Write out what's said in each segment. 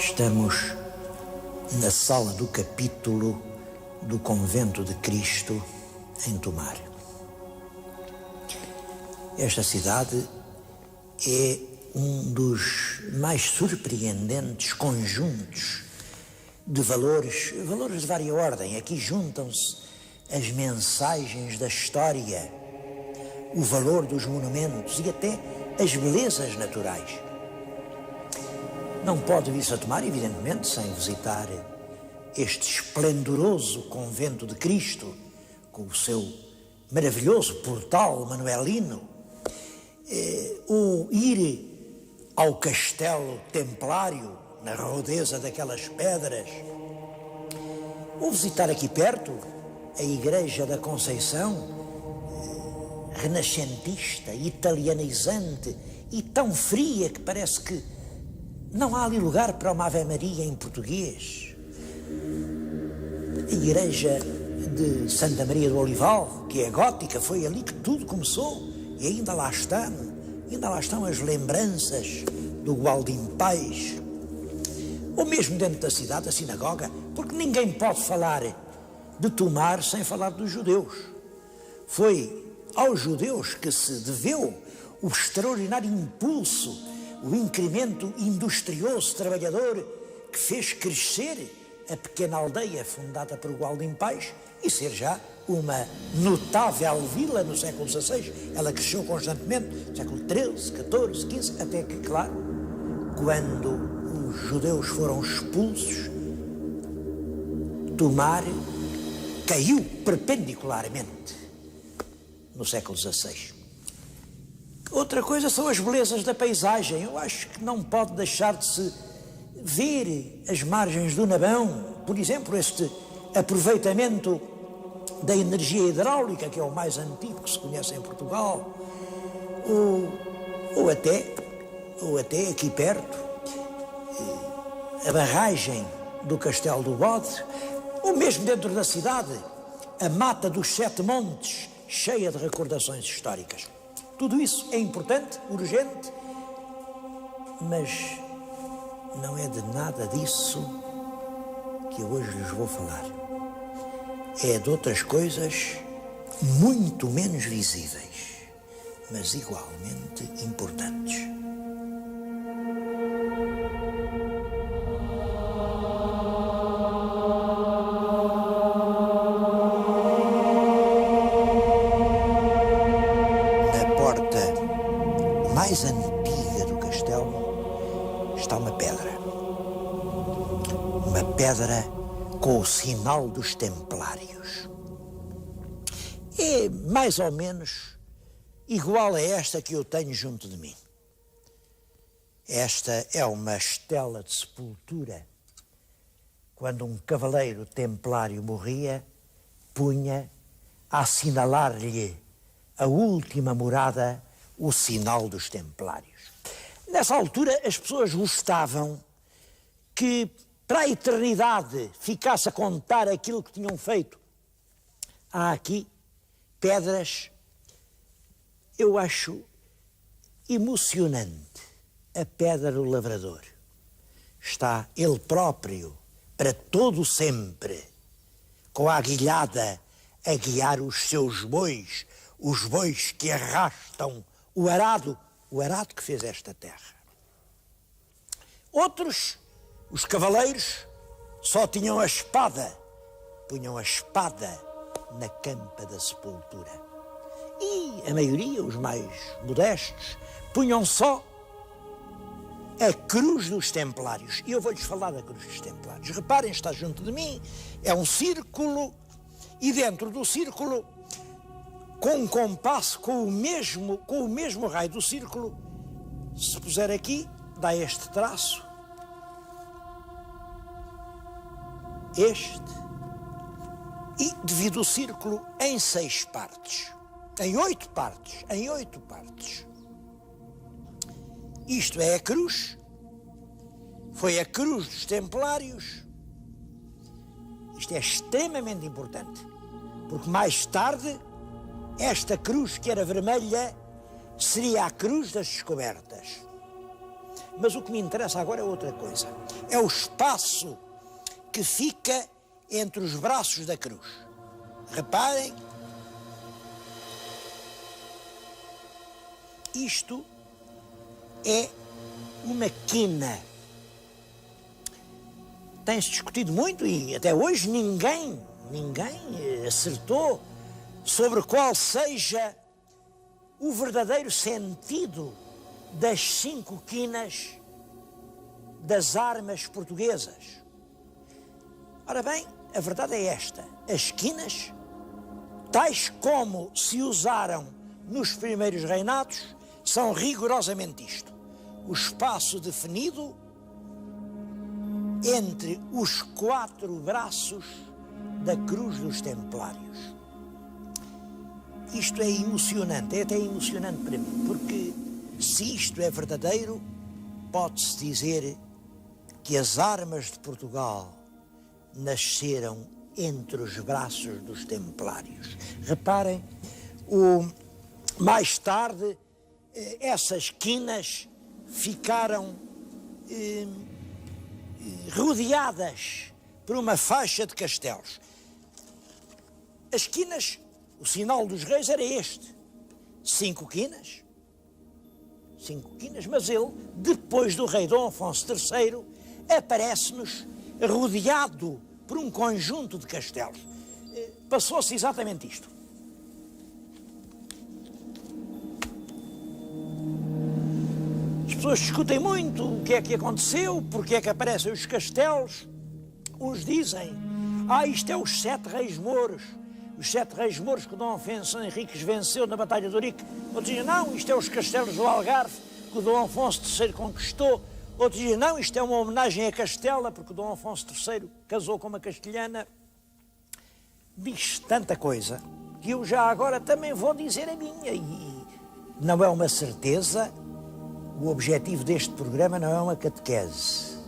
Estamos na sala do capítulo do Convento de Cristo, em Tomar. Esta cidade é um dos mais surpreendentes conjuntos de valores de várias ordem. Aqui juntam-se as mensagens da história, o valor dos monumentos e até as belezas naturais. Não pode vir-se a Tomar, evidentemente, sem visitar este esplendoroso Convento de Cristo, com o seu maravilhoso portal manuelino, ou ir ao castelo templário, na rodeza daquelas pedras, ou visitar aqui perto a Igreja da Conceição, renascentista, italianizante e tão fria que parece que não há ali lugar para uma Ave Maria em português. A Igreja de Santa Maria do Olival, que é gótica, foi ali que tudo começou e ainda lá estão as lembranças do Gualdim Pais. Ou mesmo dentro da cidade, a sinagoga, porque ninguém pode falar de Tomar sem falar dos judeus. Foi aos judeus que se deveu o extraordinário impulso, o incremento industrioso trabalhador que fez crescer a pequena aldeia fundada por Gualdim Pais e ser já uma notável vila no século XVI. Ela cresceu constantemente, no século XIII, XIV, XV, até que, claro, quando os judeus foram expulsos, Tomar caiu perpendicularmente no século XVI. Outra coisa são as belezas da paisagem. Eu acho que não pode deixar de se ver as margens do Nabão, por exemplo, este aproveitamento da energia hidráulica, que é o mais antigo que se conhece em Portugal, ou até aqui perto, a barragem do Castelo do Bode, ou mesmo dentro da cidade, a Mata dos Sete Montes, cheia de recordações históricas. Tudo isso é importante, urgente, mas não é de nada disso que eu hoje lhes vou falar. É de outras coisas muito menos visíveis, mas igualmente importantes. Mais antiga do castelo está uma pedra com o sinal dos templários. É mais ou menos igual a esta que eu tenho junto de mim. Esta é uma estela de sepultura. Quando um cavaleiro templário morria, punha a assinalar-lhe a última morada o sinal dos templários. Nessa altura, as pessoas gostavam que para a eternidade ficasse a contar aquilo que tinham feito. Há aqui pedras, eu acho emocionante, a pedra do lavrador. Está ele próprio, para todo sempre, com a aguilhada a guiar os seus bois, os bois que arrastam o arado que fez esta terra. Outros, os cavaleiros, só tinham a espada, punham a espada na campa da sepultura. E a maioria, os mais modestos, punham só a cruz dos templários. E eu vou-lhes falar da cruz dos templários. Reparem, está junto de mim, é um círculo, e dentro do círculo, com um compasso, com o mesmo raio do círculo, se puser aqui, dá este traço, e divide o círculo em 6 partes, em 8 partes. Isto é a cruz, foi a cruz dos templários. Isto é extremamente importante, porque mais tarde esta cruz, que era vermelha, seria a cruz das descobertas. Mas o que me interessa agora é outra coisa. É o espaço que fica entre os braços da cruz. Reparem, isto é uma quina. Tem-se discutido muito e até hoje ninguém acertou sobre qual seja o verdadeiro sentido das 5 quinas das armas portuguesas. Ora bem, a verdade é esta: as quinas, tais como se usaram nos primeiros reinados, são rigorosamente isto: o espaço definido entre os 4 braços da cruz dos Templários. Isto é emocionante, é até emocionante para mim, porque se isto é verdadeiro, pode-se dizer que as armas de Portugal nasceram entre os braços dos Templários. Reparem, mais tarde, essas quinas ficaram rodeadas por uma faixa de castelos. As quinas, o sinal dos reis era este: 5 quinas, mas ele, depois do rei Dom Afonso III, aparece-nos rodeado por um conjunto de castelos. Passou-se exatamente isto. As pessoas discutem muito o que é que aconteceu, porque é que aparecem os castelos. Uns dizem, isto é os 7 reis mouros, os 7 reis mouros que Dom Afonso Henriques venceu na Batalha de Ourique. Outros dizem, não, isto é os castelos do Algarve que o Dom Afonso III conquistou. Outros dizem, não, isto é uma homenagem a Castela, porque o Dom Afonso III casou com uma castelhana. Diz tanta coisa que eu já agora também vou dizer a minha, e não é uma certeza. O objetivo deste programa não é uma catequese,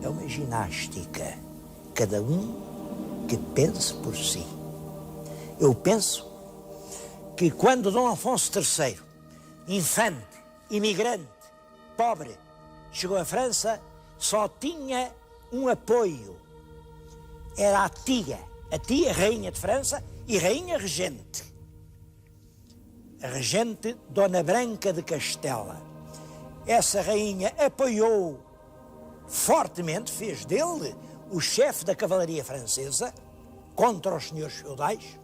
é uma ginástica. Cada um que pense por si. Eu penso que quando Dom Afonso III, infante, imigrante, pobre, chegou à França, só tinha um apoio. Era a tia rainha de França e rainha regente. A regente Dona Branca de Castela. Essa rainha apoiou fortemente, fez dele o chefe da cavalaria francesa contra os senhores feudais.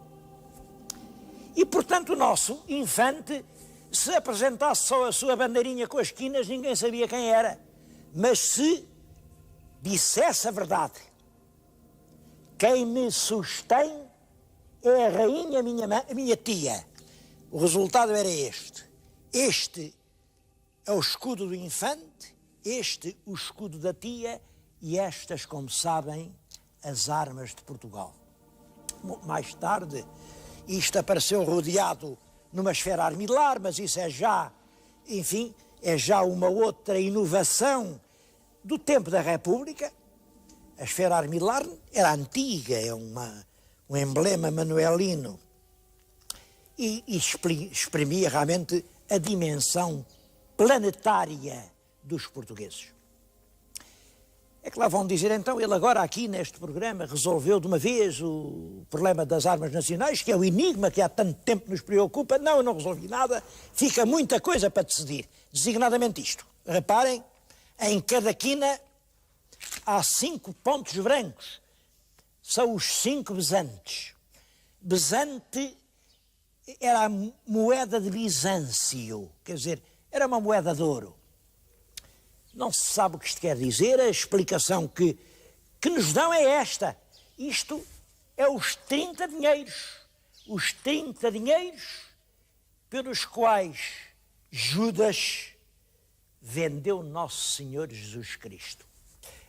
E, portanto, o nosso infante, se apresentasse só a sua bandeirinha com as quinas, ninguém sabia quem era. Mas se dissesse a verdade, quem me sustém é a rainha, a minha tia. O resultado era este. Este é o escudo do infante, este o escudo da tia e estas, como sabem, as armas de Portugal. Mais tarde, isto apareceu rodeado numa esfera armilar, mas isso é já, enfim, é já uma outra inovação do tempo da República. A esfera armilar era antiga, é um emblema manuelino e exprimia realmente a dimensão planetária dos portugueses. É que lá vão dizer, então, ele agora aqui neste programa resolveu de uma vez o problema das armas nacionais, que é o enigma que há tanto tempo nos preocupa. Não, eu não resolvi nada, fica muita coisa para decidir, designadamente isto. Reparem, em cada quina há 5 pontos brancos, são os 5 besantes. Besante era a moeda de Bizâncio, quer dizer, era uma moeda de ouro. Não se sabe o que isto quer dizer, a explicação que nos dão é esta. Isto é os 30 dinheiros. Os 30 dinheiros pelos quais Judas vendeu Nosso Senhor Jesus Cristo.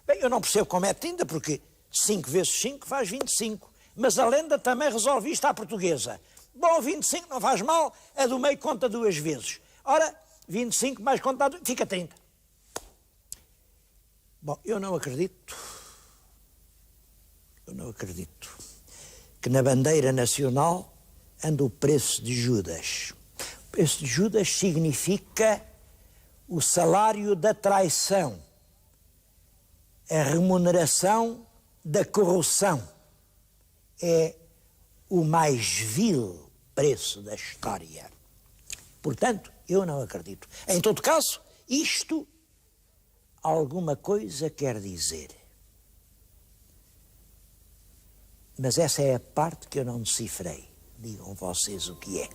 Bem, eu não percebo como é 30, porque 5 vezes 5 faz 25. Mas a lenda também resolve isto à portuguesa. Bom, 25 não faz mal, a do meio conta 2 vezes. Ora, 25 mais contado, fica 30. Bom, eu não acredito que na bandeira nacional anda o preço de Judas. O preço de Judas significa o salário da traição, a remuneração da corrupção, é o mais vil preço da história. Portanto, eu não acredito. Em todo caso, isto alguma coisa quer dizer. Mas essa é a parte que eu não decifrei. Digam vocês o que é.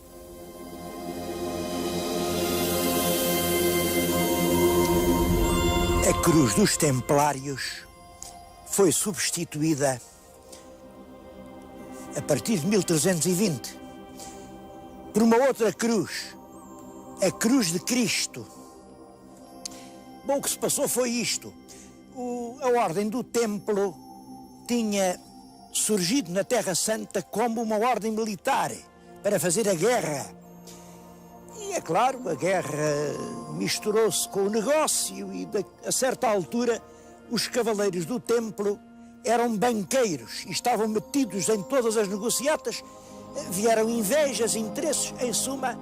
A cruz dos Templários foi substituída a partir de 1320 por uma outra cruz, a Cruz de Cristo. Bom, o que se passou foi isto. A Ordem do Templo tinha surgido na Terra Santa como uma ordem militar para fazer a guerra. E é claro, a guerra misturou-se com o negócio e a certa altura os cavaleiros do Templo eram banqueiros e estavam metidos em todas as negociatas. Vieram invejas, interesses, em suma,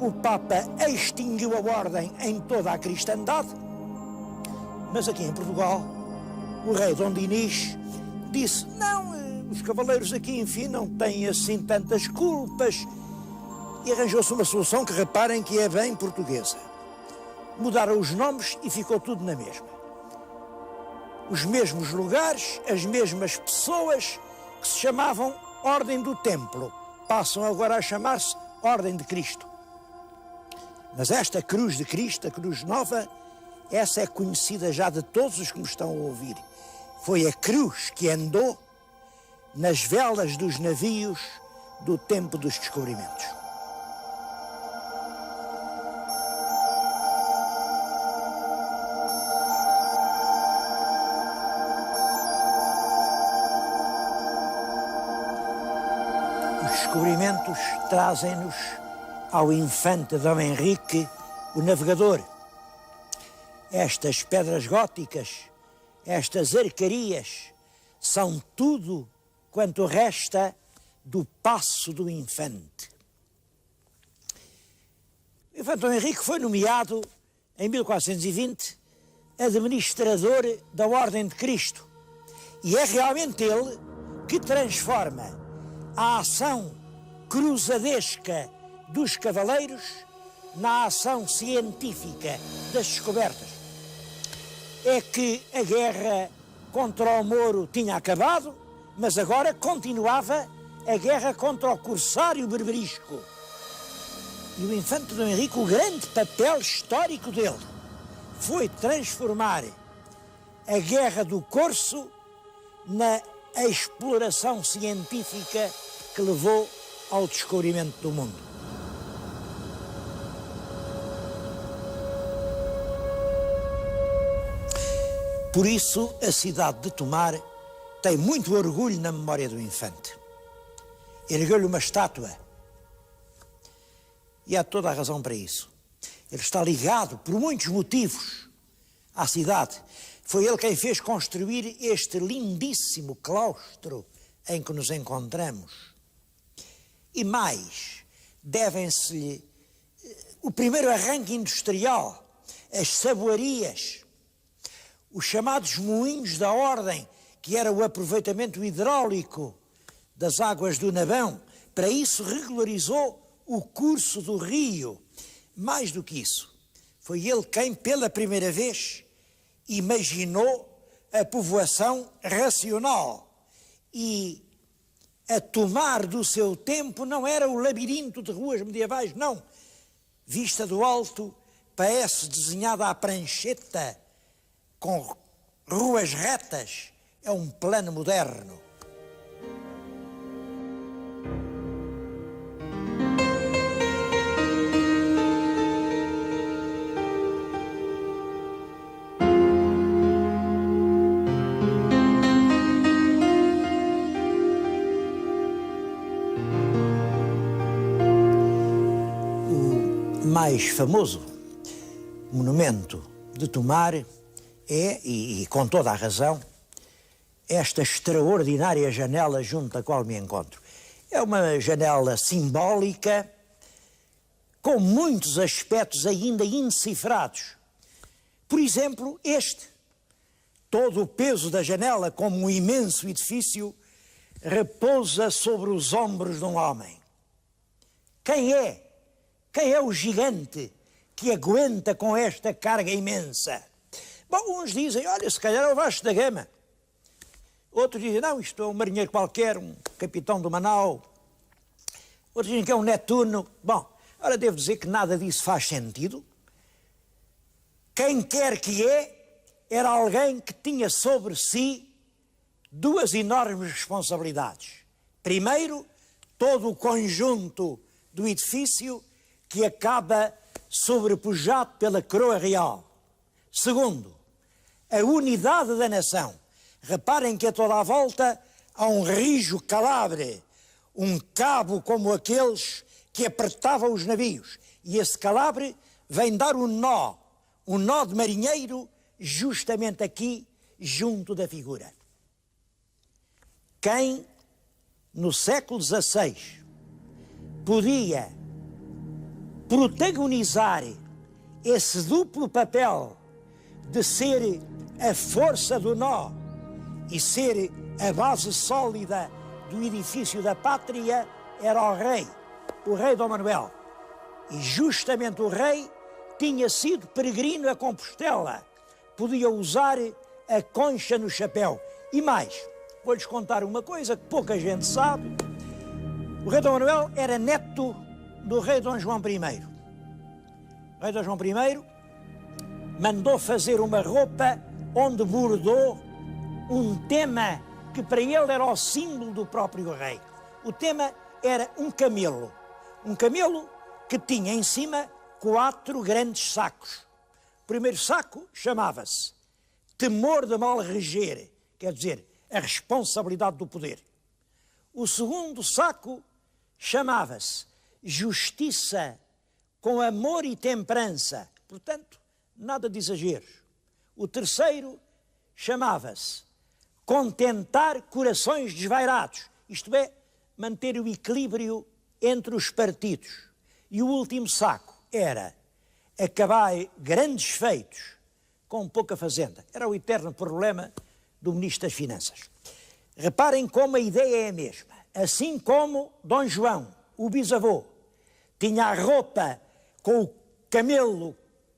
o Papa extinguiu a ordem em toda a cristandade, mas aqui em Portugal o rei Dom Dinis disse: não, os cavaleiros aqui, enfim, não têm assim tantas culpas, e arranjou-se uma solução que reparem que é bem portuguesa. Mudaram os nomes e ficou tudo na mesma. Os mesmos lugares, as mesmas pessoas que se chamavam Ordem do Templo, passam agora a chamar-se Ordem de Cristo. Mas esta Cruz de Cristo, a Cruz Nova, essa é conhecida já de todos os que me estão a ouvir. Foi a cruz que andou nas velas dos navios do tempo dos descobrimentos. Os descobrimentos trazem-nos ao infante Dom Henrique, o navegador. Estas pedras góticas, estas arcarias, são tudo quanto resta do passo do infante. O infante Dom Henrique foi nomeado, em 1420, administrador da Ordem de Cristo. E é realmente ele que transforma a ação cruzadesca dos cavaleiros na ação científica das descobertas. É que a guerra contra o Moro tinha acabado, mas agora continuava a guerra contra o corsário berberisco. E o infante Dom Henrique, o grande papel histórico dele, foi transformar a guerra do corso na exploração científica que levou ao descobrimento do mundo. Por isso, a cidade de Tomar tem muito orgulho na memória do infante. Ergueu-lhe uma estátua. E há toda a razão para isso. Ele está ligado, por muitos motivos, à cidade. Foi ele quem fez construir este lindíssimo claustro em que nos encontramos. E mais, devem-se-lhe o primeiro arranque industrial, as saboarias, os chamados moinhos da ordem, que era o aproveitamento hidráulico das águas do Nabão. Para isso regularizou o curso do rio. Mais do que isso, foi ele quem, pela primeira vez, imaginou a povoação racional. E a Tomar do seu tempo não era o labirinto de ruas medievais, não. Vista do alto, parece desenhada à prancheta, com ruas retas, é um plano moderno. O mais famoso monumento de Tomar é, e com toda a razão, esta extraordinária janela junto à qual me encontro. É uma janela simbólica, com muitos aspectos ainda indecifrados. Por exemplo, este. Todo o peso da janela, como um imenso edifício, repousa sobre os ombros de um homem. Quem é? Quem é o gigante que aguenta com esta carga imensa? Bom, uns dizem, olha, se calhar é o Vasco da Gama. Outros dizem, não, isto é um marinheiro qualquer, um capitão de uma nau. Outros dizem que é um Netuno. Bom, ora, devo dizer que nada disso faz sentido. Quem quer que era alguém que tinha sobre si duas enormes responsabilidades. Primeiro, todo o conjunto do edifício que acaba sobrepujado pela coroa real. Segundo, a unidade da nação. Reparem que a toda a volta há um rijo calabre, um cabo como aqueles que apertavam os navios. E esse calabre vem dar um nó de marinheiro, justamente aqui, junto da figura. Quem, no século XVI, podia protagonizar esse duplo papel de ser a força do nó e ser a base sólida do edifício da pátria, era o rei Dom Manuel. E justamente o rei tinha sido peregrino a Compostela, podia usar a concha no chapéu. E mais, vou-lhes contar uma coisa que pouca gente sabe. O rei Dom Manuel era neto do rei Dom João I. O rei Dom João I mandou fazer uma roupa onde bordou um tema que para ele era o símbolo do próprio rei. O tema era um camelo que tinha em cima 4 grandes sacos. O primeiro saco chamava-se temor de mal reger, quer dizer, a responsabilidade do poder. O segundo saco chamava-se justiça com amor e temperança, portanto, nada de exageros. O terceiro chamava-se contentar corações desvairados, isto é, manter o equilíbrio entre os partidos. E o último saco era acabar grandes feitos com pouca fazenda. Era o eterno problema do Ministro das Finanças. Reparem como a ideia é a mesma. Assim como Dom João, o bisavô, tinha a roupa com o camelo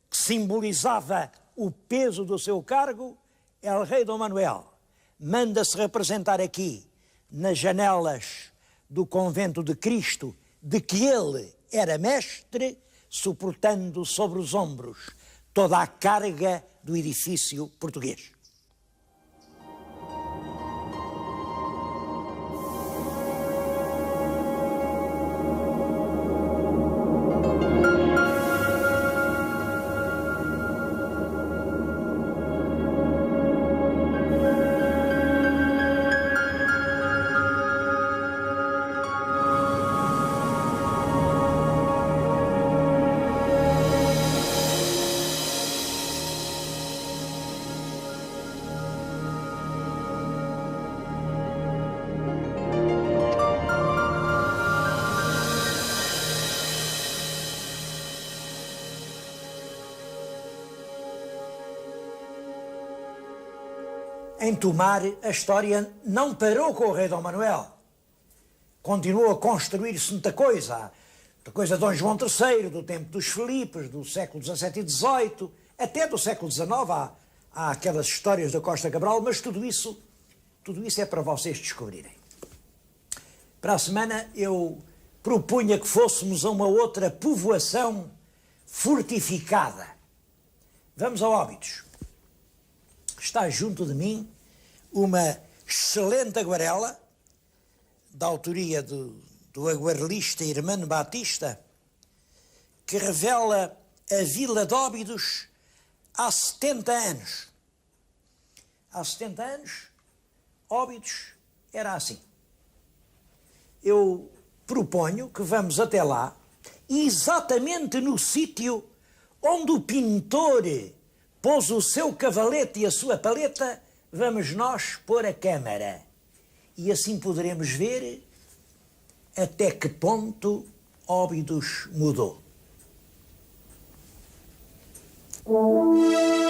que simbolizava o peso do seu cargo, El Rei Dom Manuel manda-se representar aqui nas janelas do convento de Cristo, de que ele era mestre, suportando sobre os ombros toda a carga do edifício português. Em Tomar, a história não parou com o rei Dom Manuel. Continuou a construir-se muita coisa de Dom João III, do tempo dos Filipes, do século XVII e XVIII, até do século XIX, há aquelas histórias da Costa Cabral, mas tudo isso é para vocês descobrirem. Para a semana eu propunha que fôssemos a uma outra povoação fortificada. Vamos a Óbidos. Está junto de mim uma excelente aguarela, da autoria do aguarelista Hermano Batista, que revela a vila de Óbidos há 70 anos. Há 70 anos, Óbidos era assim. Eu proponho que vamos até lá, exatamente no sítio onde o pintor pôs o seu cavalete e a sua paleta, vamos nós pôr a câmara. E assim poderemos ver até que ponto Óbidos mudou. Música